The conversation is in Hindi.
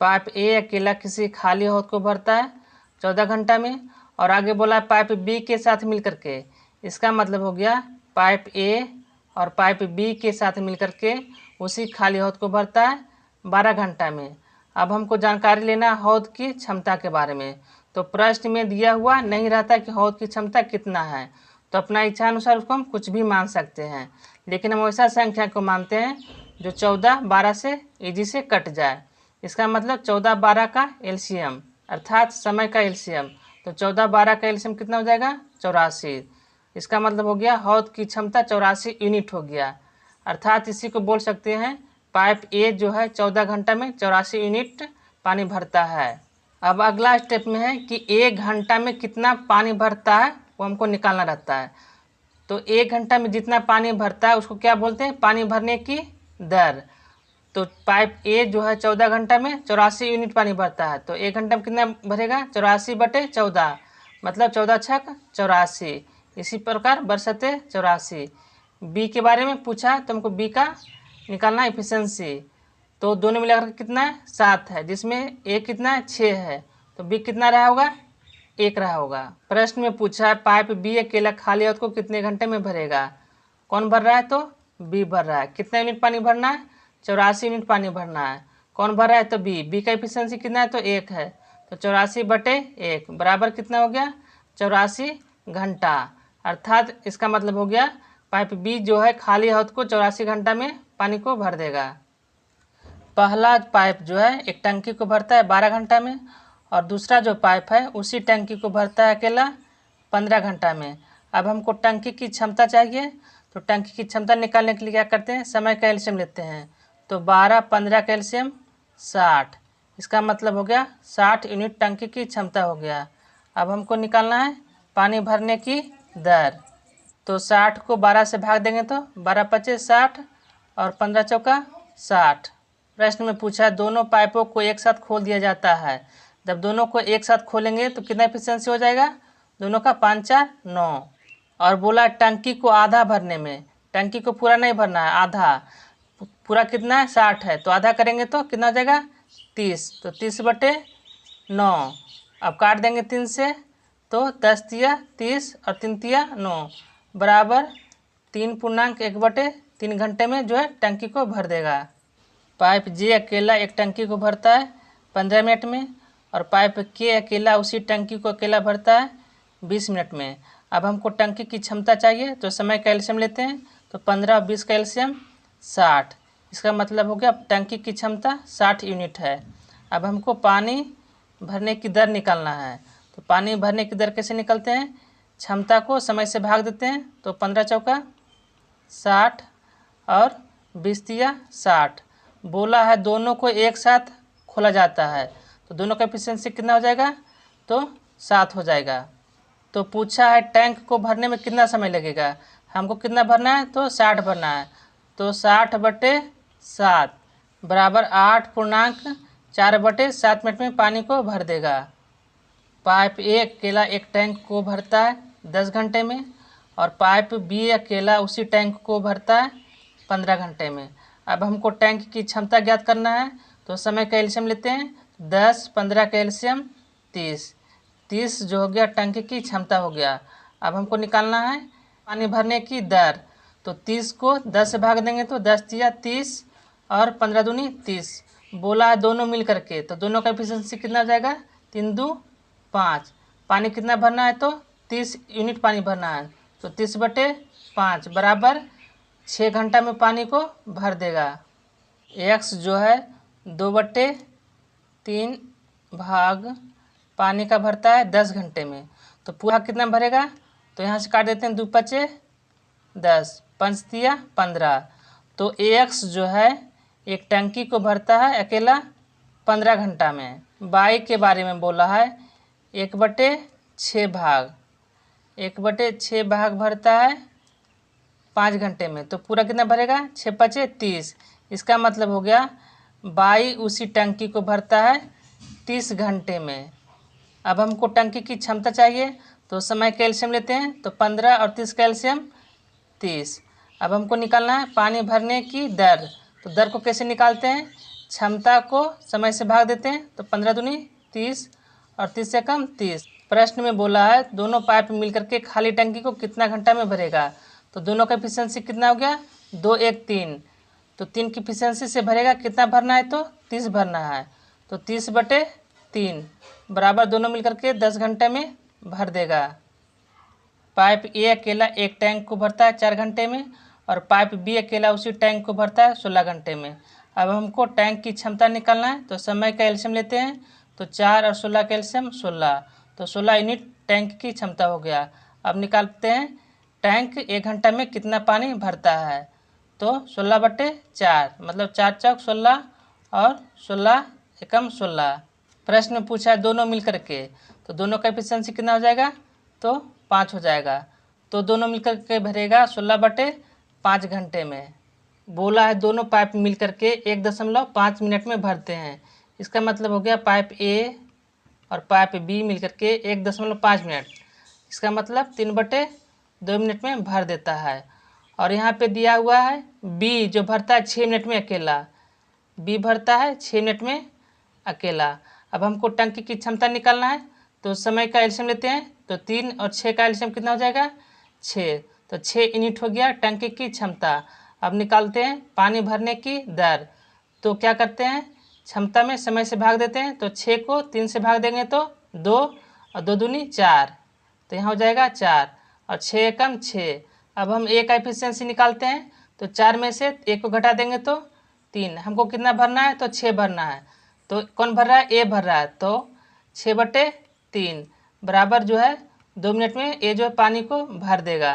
पाइप ए अकेला किसी खाली हौद को भरता है 14 घंटा में, और आगे बोला है पाइप बी के साथ मिलकर के। इसका मतलब हो गया पाइप ए और पाइप बी के साथ मिलकर के उसी खाली हौद को भरता है 12 घंटा में। अब हमको जानकारी लेना है हौद की क्षमता के बारे में। तो प्रश्न में दिया हुआ नहीं रहता कि हौद की क्षमता कितना है, तो अपना इच्छा अनुसार उसको हम कुछ भी मान सकते हैं, लेकिन हम वैसा संख्या को मानते हैं जो 14 12 से इजी से कट जाए। इसका मतलब 14 12 का एलसीएम अर्थात समय का एलसीएम, तो 14 12 का एलसीएम कितना हो जाएगा 84। इसका मतलब हो गया हौद की क्षमता 84 यूनिट हो गया, अर्थात इसी को बोल सकते हैं पाइप ए जो है 14 घंटा में 84 यूनिट पानी भरता है। अब अगला स्टेप में है कि 1 घंटा में कितना पानी भरता है वो हमको निकालना रहता है। तो 1 घंटा में जितना पानी भरता है उसको क्या बोलते हैं, पानी भरने की दर। तो पाइप ए जो है 14 घंटा में 84 यूनिट पानी भरता है, तो 1 घंटा में कितना भरेगा 84/14, मतलब 14 छक 84। इसी प्रकार बरसते 84। बी के बारे में पूछा तो हमको बी का निकालना एफिशिएंसी, तो दोनों मिलाकर कितना है 7 है, जिसमें ए कितना है 6 है, तो बी कितना रहा होगा 1 रहा होगा। प्रश्न में पूछा है पाइप बी अकेला खाली हौद को कितने घंटे में भरेगा। कौन भर रहा है, तो बी भर रहा है। कितना यूनिट पानी भरना है 84 यूनिट पानी भरना है। कौन भर रहा है, तो बी का एफिशिएंसी कितना है, तो 1 है, तो 84/1 बराबर कितना हो गया 84 घंटा। अर्थात इसका मतलब हो गया पाइप बी जो है खाली हौद को 84 घंटा में पानी को भर देगा। पहला पाइप जो है एक टंकी को भरता है 12 घंटा में, और दूसरा जो पाइप है उसी टंकी को भरता है अकेला 15 घंटा में। अब हमको टंकी की क्षमता चाहिए, तो टंकी की क्षमता निकालने के लिए क्या करते हैं, समय का एलसीएम लेते हैं। तो 12 15 का एलसीएम 60, इसका मतलब हो गया 60 यूनिट टंकी की क्षमता हो गया। अब हमको निकालना है पानी भरने की दर। तो 60 को 12 से भाग देंगे तो 12 पचे 60 और 15 चौका 60। प्रश्न में पूछा दोनों पाइपों को एक साथ खोल दिया जाता है। जब दोनों को एक साथ खोलेंगे तो कितना एफिशिएंसी हो जाएगा, दोनों का 5 4 9। और बोला टंकी को आधा भरने में, टंकी को पूरा नहीं भरना है, आधा। पूरा कितना है 60 है, तो आधा करेंगे तो कितना हो जाएगा 30, तो 30/9। अब काट देंगे 3 से, तो 10 तिया 30 और 3 तिया 9 बराबर 3.1/3 घंटे में जो है टंकी को भर देगा। पाइप जे अकेला एक टंकी को भरता है 15 मिनट में, और पाइप के अकेला उसी टंकी को अकेला भरता है 20 मिनट में। अब हमको टंकी की क्षमता चाहिए, तो समय का एलसीएम लेते हैं। तो 15 और 20 का एलसीएम 60, इसका मतलब हो गया टंकी की क्षमता 60 यूनिट है। अब हमको पानी भरने की दर निकालना है। तो पानी भरने की दर कैसे निकलते हैं, क्षमता को समय से भाग देते हैं, तो 15 चौका 60 और 20 तिया 60। बोला है दोनों को एक साथ खोला जाता है, तो दोनों का एफिशिएंसी कितना हो जाएगा, तो 7 हो जाएगा। तो पूछा है टैंक को भरने में कितना समय लगेगा, हमको कितना भरना है, तो 60 भरना है, तो 60/7 बराबर 8.4/7 मिनट में पानी को भर देगा। पाइप ए अकेला एक टैंक को भरता है 10 घंटे में, और पाइप बी अकेला उसी टैंक को भरता है 15 घंटे में। अब हमको टैंक की क्षमता ज्ञात करना है, तो समय का एलसीएम लेते हैं। 10 15 का एलसीएम 30, 30 जो हो गया टंकी की क्षमता हो गया। अब हमको निकालना है पानी भरने की दर। तो 30 को 10 से भाग देंगे तो 10 तिया 30 और 15 दूनी 30। बोला है दोनों मिल करके, तो दोनों का एफिशिएंसी कितना हो जाएगा 3 2 5। पानी कितना भरना है, तो 30 यूनिट पानी भरना है, तो 30/5 बराबर 6 घंटा में पानी को भर देगा। एक्स जो है 2/3 भाग पानी का भरता है 10 घंटे में, तो पूरा कितना भरेगा, तो यहाँ से काट देते हैं 2 पचे 10 5 तिया 15। तो एक्स जो है एक टंकी को भरता है अकेला 15 घंटा में। बाई के बारे में बोला है 1/6 भाग, 1/6 भाग भरता है 5 घंटे में, तो पूरा कितना भरेगा 6 पचे 30। इसका मतलब हो गया बाई उसी टंकी को भरता है 30 घंटे में। अब हमको टंकी की क्षमता चाहिए, तो समय का एलसीएम लेते हैं। तो 15 और 30 का एलसीएम 30। अब हमको निकालना है पानी भरने की दर। तो दर को कैसे निकालते हैं, क्षमता को समय से भाग देते हैं तो 15 दूनी 30 और 30 से कम 30। प्रश्न में बोला है दोनों पाइप मिलकर के खाली टंकी को कितना घंटा में भरेगा। तो दोनों का एफिशिएंसी कितना हो गया 2 1 3। तो 3 की एफिशिएंसी से भरेगा, कितना भरना है तो 30 भरना है। तो 30/3 बराबर दोनों मिलकर के 10 घंटे में भर देगा। पाइप ए अकेला एक टैंक को भरता है 4 घंटे में और पाइप बी अकेला उसी टैंक को भरता है 16 घंटे में। अब हमको टैंक की क्षमता निकालना है तो समय का एलसीएम लेते हैं तो 4 और 16 का एलसीएम 16, तो 16 यूनिट टैंक की क्षमता हो गया। अब निकालते हैं टैंक 1 घंटा में कितना पानी भरता है। तो 16/4 मतलब 4 चौक 16 और 16 एकम 16। प्रश्न में पूछा है दोनों मिलकर के, तो दोनों का एफिशिएंसी कितना हो जाएगा तो 5 हो जाएगा। तो दोनों मिलकर के भरेगा 16/5 घंटे में। बोला है दोनों पाइप मिलकर के 1.5 मिनट में भरते हैं। इसका मतलब हो गया पाइप ए और पाइप बी मिलकर के 1.5 मिनट, इसका मतलब 3/2 मिनट में भर देता है। और यहाँ पे दिया हुआ है बी जो भरता है 6 मिनट में अकेला, बी भरता है 6 मिनट में अकेला। अब हमको टंकी की क्षमता निकालना है तो समय का एलसीएम लेते हैं तो 3 और 6 का एलसीएम कितना हो जाएगा 6, तो 6 यूनिट हो गया टंकी की क्षमता। अब निकालते हैं पानी भरने की दर। तो क्या करते हैं क्षमता में समय से भाग देते हैं तो 6 को 3 से भाग देंगे तो 2 और 2 दूनी 4, तो यहाँ हो जाएगा 4 और 6 एकम 6। अब हम ए का एफिशिएंसी निकालते हैं तो 4 में से 1 को घटा देंगे तो 3। हमको कितना भरना है तो 6 भरना है। तो कौन भर रहा है ए भर रहा है, तो 6/3 बराबर जो है 2 मिनट में ए जो है पानी को भर देगा।